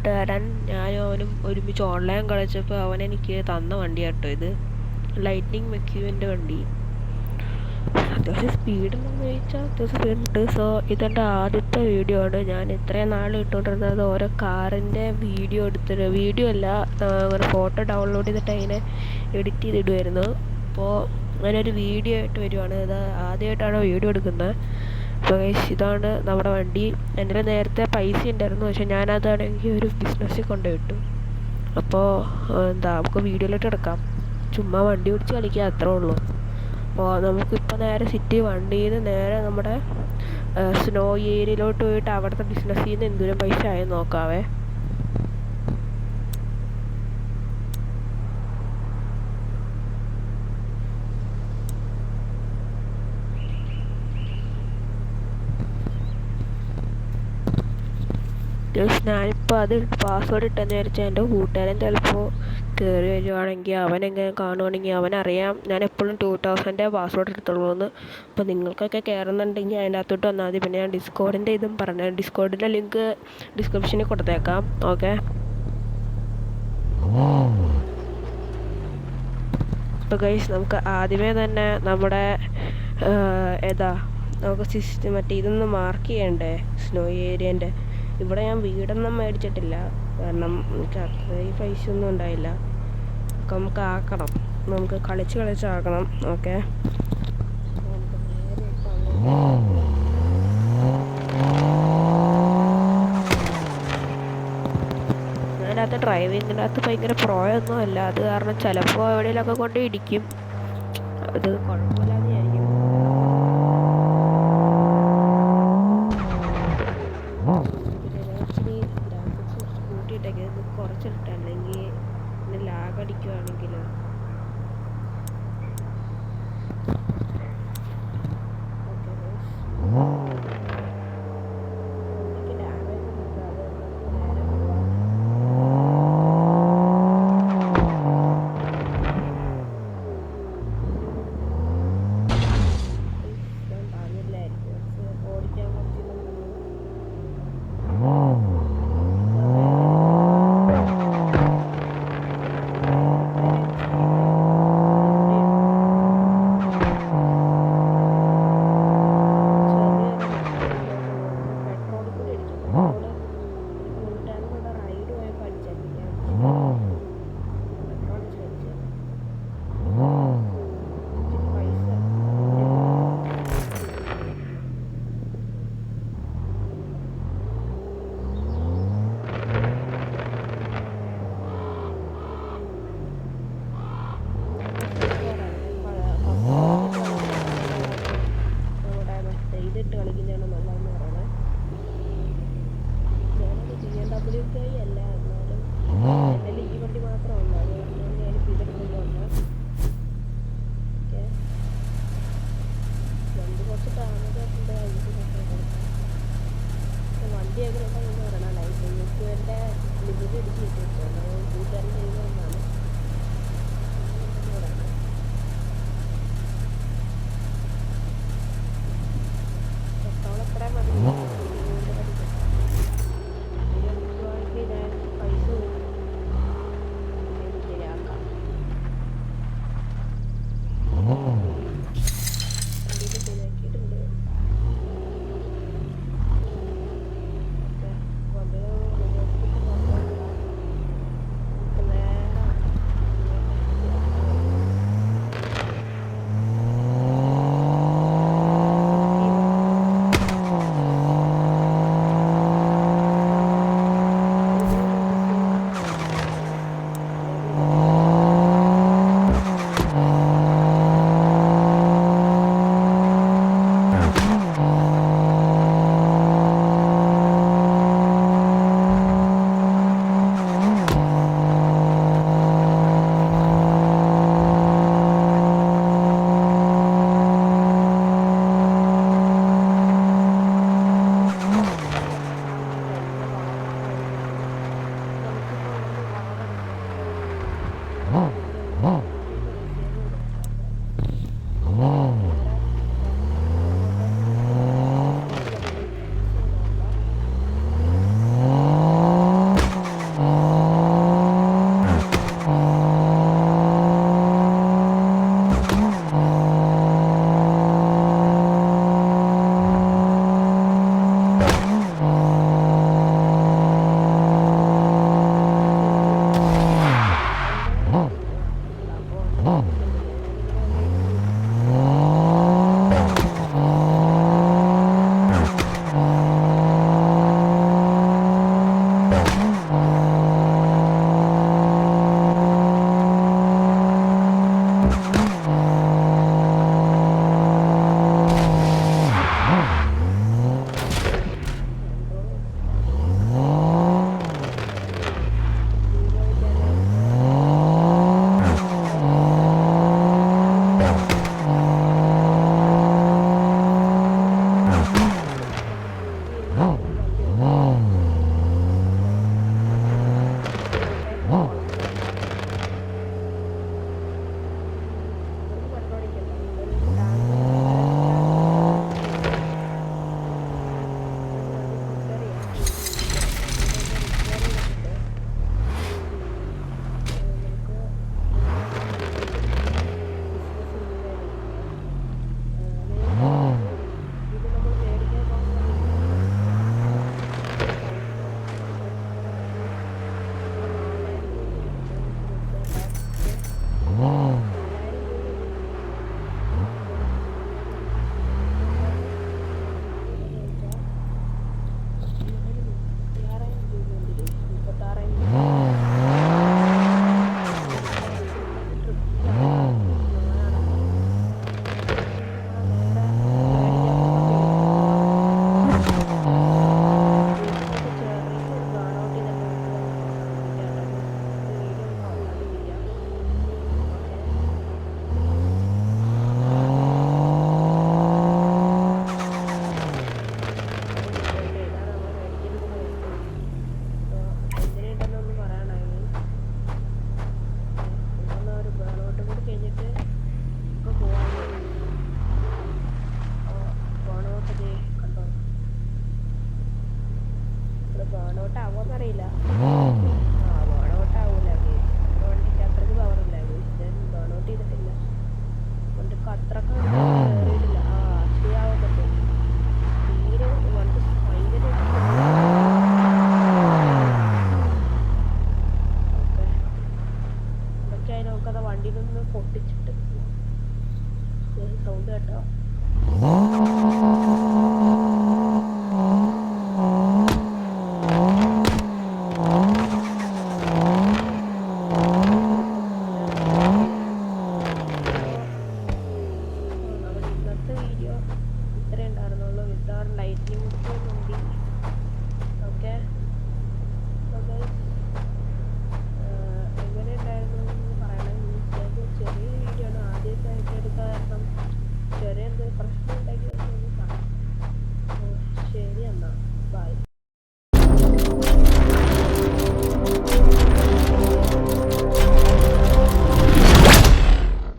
കൂട്ടുകാരൻ ഞാനും അവനും ഒരുമിച്ച് ഓൺലൈൻ കളിച്ചപ്പോൾ അവൻ എനിക്ക് തന്ന വണ്ടിയാട്ടോ ഇത്. ലൈറ്റ്നിങ് മെക്യൂവിൻ്റെ വണ്ടി. അത്യാവശ്യം സ്പീഡുണ്ടെന്ന് ചോദിച്ചാൽ അത്യാവശ്യം സ്പീഡുണ്ട്. സോ ഇതെൻ്റെ ആദ്യത്തെ വീഡിയോ ആണ്. ഞാൻ ഇത്രയും നാൾ ഇട്ടുകൊണ്ടിരുന്നത് ഓരോ കാറിൻ്റെ വീഡിയോ അല്ല, അങ്ങനെ ഫോട്ടോ ഡൗൺലോഡ് ചെയ്തിട്ട് അതിനെ എഡിറ്റ് ചെയ്തിടുമായിരുന്നു. അപ്പോൾ അങ്ങനൊരു വീഡിയോ ആയിട്ട് വരുവാണ്. ഇത് ആദ്യമായിട്ടാണ് വീഡിയോ എടുക്കുന്നത്. അപ്പോൾ ഇതാണ് നമ്മുടെ വണ്ടി. എൻ്റെ നേരത്തെ പൈസ ഉണ്ടായിരുന്നു, പക്ഷെ ഞാനതാണെങ്കിൽ ഒരു ബിസിനസ്സിൽ കൊണ്ടുപോയിട്ടു. അപ്പോൾ നമുക്ക് വീഡിയോയിലോട്ട് എടുക്കാം. ചുമ്മാ വണ്ടി ഓടിച്ച് കളിക്കുക, അത്രേ ഉള്ളൂ. അപ്പോൾ നമുക്കിപ്പോൾ നേരെ വണ്ടിയിൽ നിന്ന് നേരെ നമ്മുടെ സ്നോ ഏരിയയിലോട്ട് പോയിട്ട് അവിടുത്തെ ബിസിനസ്സിൽ നിന്ന് എന്തോരം പൈസ ആയി നോക്കാവേ. ഞാനിപ്പോൾ അത് പാസ്വേഡ് ഇട്ടെന്ന് വിചാരിച്ചാൽ എൻ്റെ കൂട്ടുകാരൻ ചിലപ്പോൾ കയറി വരുവാണെങ്കിൽ അവനെങ്ങനെ കാണുവാണെങ്കിൽ അവനറിയാം ഞാൻ എപ്പോഴും 2000 പാസ്വേഡ് എടുത്തുള്ളൂ എന്ന്. അപ്പോൾ നിങ്ങൾക്കൊക്കെ കയറുന്നുണ്ടെങ്കിൽ അതിൻ്റെ അകത്തോട്ട് വന്നാൽ മതി. പിന്നെ ഞാൻ ഡിസ്കോഡിൻ്റെ ഇതും പറഞ്ഞു, ഡിസ്കോഡിൻ്റെ ലിങ്ക് ഡിസ്ക്രിപ്ഷനിൽ കൊടുത്തേക്കാം. ഓക്കെ, അപ്പോൾ ഗൈസ് നമുക്ക് ആദ്യമേ തന്നെ നമ്മുടെ നമുക്ക് മറ്റേ ഇതൊന്ന് മാർക്ക് ചെയ്യണ്ടേ, സ്നോ ഏരിയൻ്റെ. ഇവിടെ ഞാൻ വീടൊന്നും മേടിച്ചിട്ടില്ല, കാരണം എനിക്ക് അത്രയും പൈസ ഒന്നും ഉണ്ടായില്ല. നമുക്ക് ആക്കണം, നമുക്ക് കളിച്ചാക്കണം. ഓക്കെ, അതിനകത്ത് ഡ്രൈവിങ്ങിനകത്ത് ഭയങ്കര പ്രോയൊന്നും അല്ല. അത് കാരണം ചിലപ്പോൾ എവിടെയെങ്കിലുമൊക്കെ കൊണ്ട് ഇടിക്കും. അത് കുഴപ്പമില്ലാന്ന് വിചാരിക്കും. കുറച്ചിട്ട് അല്ലെങ്കിൽ പിന്നെ ലാഗ് അടിക്കുവാണെങ്കിലോ. ഇതിട്ട് കളിക്കുന്നതാണ് നല്ലതെന്ന് പറയണേ. ഞാനത് BMW അല്ല, എന്നാലും എൻ്റെ ഈ വണ്ടി മാത്രമല്ല, അതുകൊണ്ട് ഞാനിപ്പോൾ ഇതെടുക്കുന്നുണ്ട്. ഓക്കെ, വണ്ടി കുറച്ച് താമസമായിട്ടുണ്ട്. വണ്ടി എങ്ങനെ ഉണ്ടെന്ന് പറയണം. ലൈസൻസ് എൻ്റെ ലിമിറ്റ് അടിച്ച് കിട്ടിയിട്ടുണ്ട്, കൂട്ടുകാരൻ ചെയ്തതുകൊണ്ടാണ്. ഫ്രണ്ടിലൊന്ന് പൊട്ടിച്ചിട്ട് സൗണ്ട് കേട്ടോ. നമ്മുടെ ഇന്നത്തെ വീഡിയോ ഇത്രേ ഉണ്ടായിരുന്നുള്ളൂ. വിത്തൗട്ട് ലൈറ്റിംഗ് വണ്ടി. ഓക്കെ, എങ്ങനെ ഉണ്ടായിരുന്നു എന്ന് പറയണം. ചെറിയ വീഡിയോ ആണ്, ആദ്യമായിട്ട് എടുക്കാൻ കാരണം ചെറിയ എന്തെങ്കിലും പ്രശ്നം ഉണ്ടെങ്കിൽ